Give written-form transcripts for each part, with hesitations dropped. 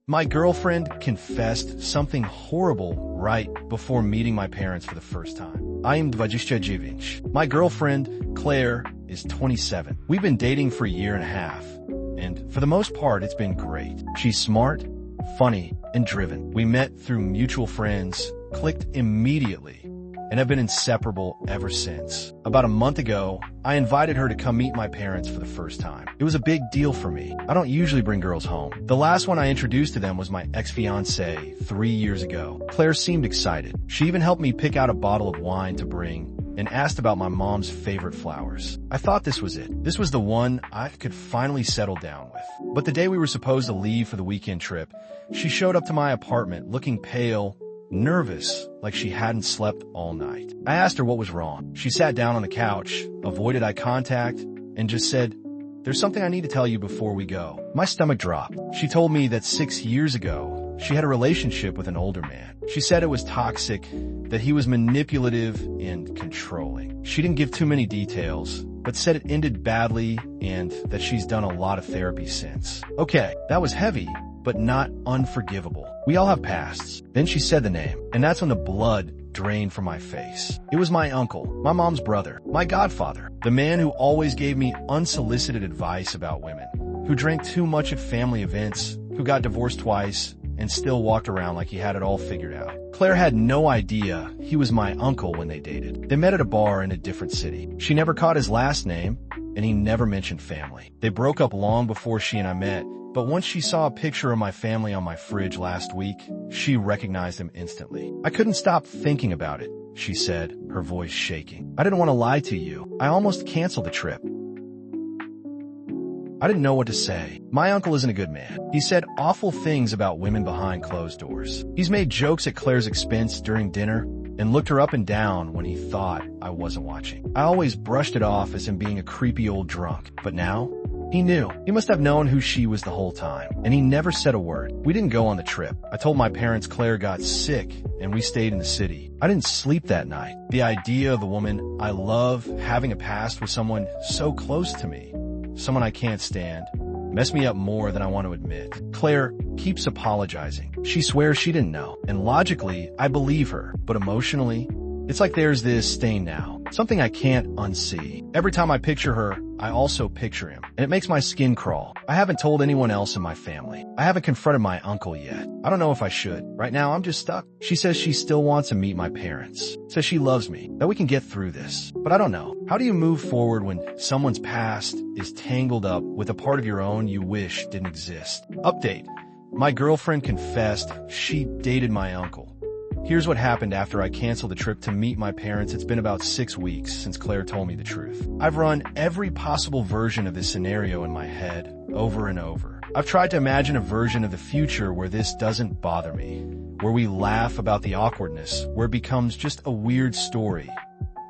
My girlfriend confessed something horrible right before meeting my parents for the first time. I am 29. My girlfriend, Claire, is 27. We've been dating for a year and a half, and for the most part, it's been great. She's smart, funny, and driven. We met through mutual friends, clicked immediately, and have been inseparable ever since. About a month ago, I invited her to come meet my parents for the first time. It was a big deal for me. I don't usually bring girls home. The last one I introduced to them was my ex-fiancée 3 years ago. Claire seemed excited. She even helped me pick out a bottle of wine to bring and asked about my mom's favorite flowers. I thought this was it. This was the one I could finally settle down with. But the day we were supposed to leave for the weekend trip, she showed up to my apartment looking pale, nervous, like she hadn't slept all night. I asked her what was wrong. She sat down on the couch, avoided eye contact, and just said, "There's something I need to tell you before we go." My stomach dropped. She told me that 6 years ago, she had a relationship with an older man. She said it was toxic, that he was manipulative and controlling. She didn't give too many details, but said it ended badly and that she's done a lot of therapy since. Okay, that was heavy, but not unforgivable. We all have pasts. Then she said the name, and that's when the blood drained from my face. It was my uncle, my mom's brother, my godfather, the man who always gave me unsolicited advice about women, who drank too much at family events, who got divorced twice, and still walked around like he had it all figured out. Claire had no idea he was my uncle when they dated. They met at a bar in a different city. She never caught his last name, and he never mentioned family. They broke up long before she and I met, but once she saw a picture of my family on my fridge last week, she recognized him instantly. "I couldn't stop thinking about it," she said, her voice shaking. "I didn't want to lie to you. I almost canceled the trip." I didn't know what to say. My uncle isn't a good man. He said awful things about women behind closed doors. He's made jokes at Claire's expense during dinner and looked her up and down when he thought I wasn't watching. I always brushed it off as him being a creepy old drunk, but now he knew. He must have known who she was the whole time, and he never said a word. We didn't go on the trip. I told my parents Claire got sick, and we stayed in the city. I didn't sleep that night. The idea of the woman I love having a past with someone so close to me, someone I can't stand, messed me up more than I want to admit. Claire keeps apologizing. She swears she didn't know, and logically, I believe her, but emotionally, it's like there's this stain now, something I can't unsee. Every time I picture her, I also picture him, and it makes my skin crawl. I haven't told anyone else in my family. I haven't confronted my uncle yet. I don't know if I should. Right now, I'm just stuck. She says she still wants to meet my parents. Says she loves me, that we can get through this. But I don't know. How do you move forward when someone's past is tangled up with a part of your own you wish didn't exist? Update. My girlfriend confessed she dated my uncle. Here's what happened after I canceled the trip to meet my parents. It's been about 6 weeks since Claire told me the truth. I've run every possible version of this scenario in my head over and over. I've tried to imagine a version of the future where this doesn't bother me, where we laugh about the awkwardness, where it becomes just a weird story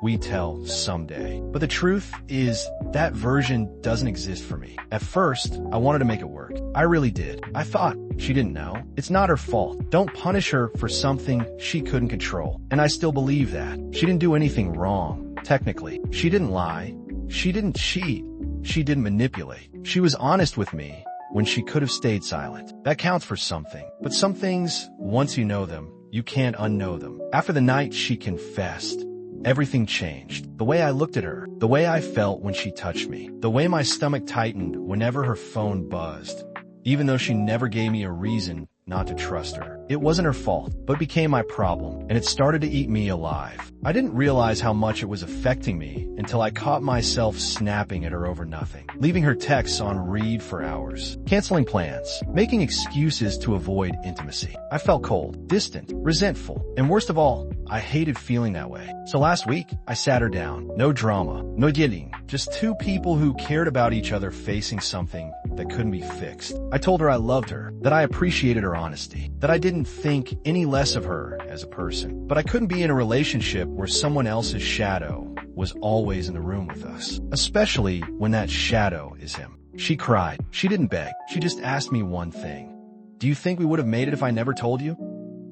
we tell someday. But the truth is that version doesn't exist for me. At first, I wanted to make it work. I really did. I thought she didn't know. It's not her fault. Don't punish her for something she couldn't control. And I still believe that. She didn't do anything wrong, technically. She didn't lie. She didn't cheat. She didn't manipulate. She was honest with me when she could have stayed silent. That counts for something. But some things, once you know them, you can't unknow them. After the night she confessed, everything changed. The way I looked at her, the way I felt when she touched me, the way my stomach tightened whenever her phone buzzed, even though she never gave me a reason not to trust her. It wasn't her fault, but became my problem, and it started to eat me alive. I didn't realize how much it was affecting me until I caught myself snapping at her over nothing, leaving her texts on read for hours, canceling plans, making excuses to avoid intimacy. I felt cold, distant, resentful, and worst of all, I hated feeling that way. So last week, I sat her down. No drama, no yelling, just two people who cared about each other facing something that couldn't be fixed. I told her I loved her, that I appreciated her honesty, that I didn't think any less of her as a person. But I couldn't be in a relationship where someone else's shadow was always in the room with us, especially when that shadow is him. She cried. She didn't beg. She just asked me one thing. "Do you think we would have made it if I never told you?"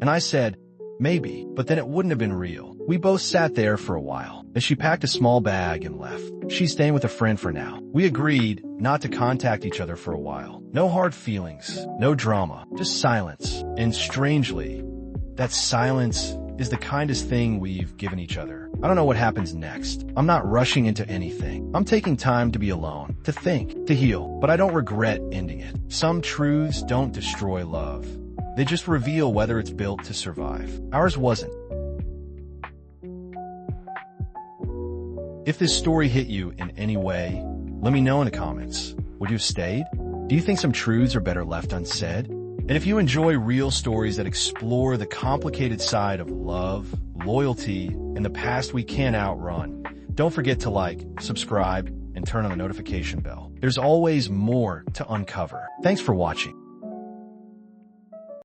And I said, "Maybe, but then it wouldn't have been real." We both sat there for a while, as she packed a small bag and left. She's staying with a friend for now. We agreed not to contact each other for a while. No hard feelings, no drama, just silence. And strangely, that silence is the kindest thing we've given each other. I don't know what happens next. I'm not rushing into anything. I'm taking time to be alone, to think, to heal, but I don't regret ending it. Some truths don't destroy love. They just reveal whether it's built to survive. Ours wasn't. If this story hit you in any way, let me know in the comments. Would you have stayed? Do you think some truths are better left unsaid? And if you enjoy real stories that explore the complicated side of love, loyalty, and the past we can't outrun, don't forget to like, subscribe, and turn on the notification bell. There's always more to uncover. Thanks for watching.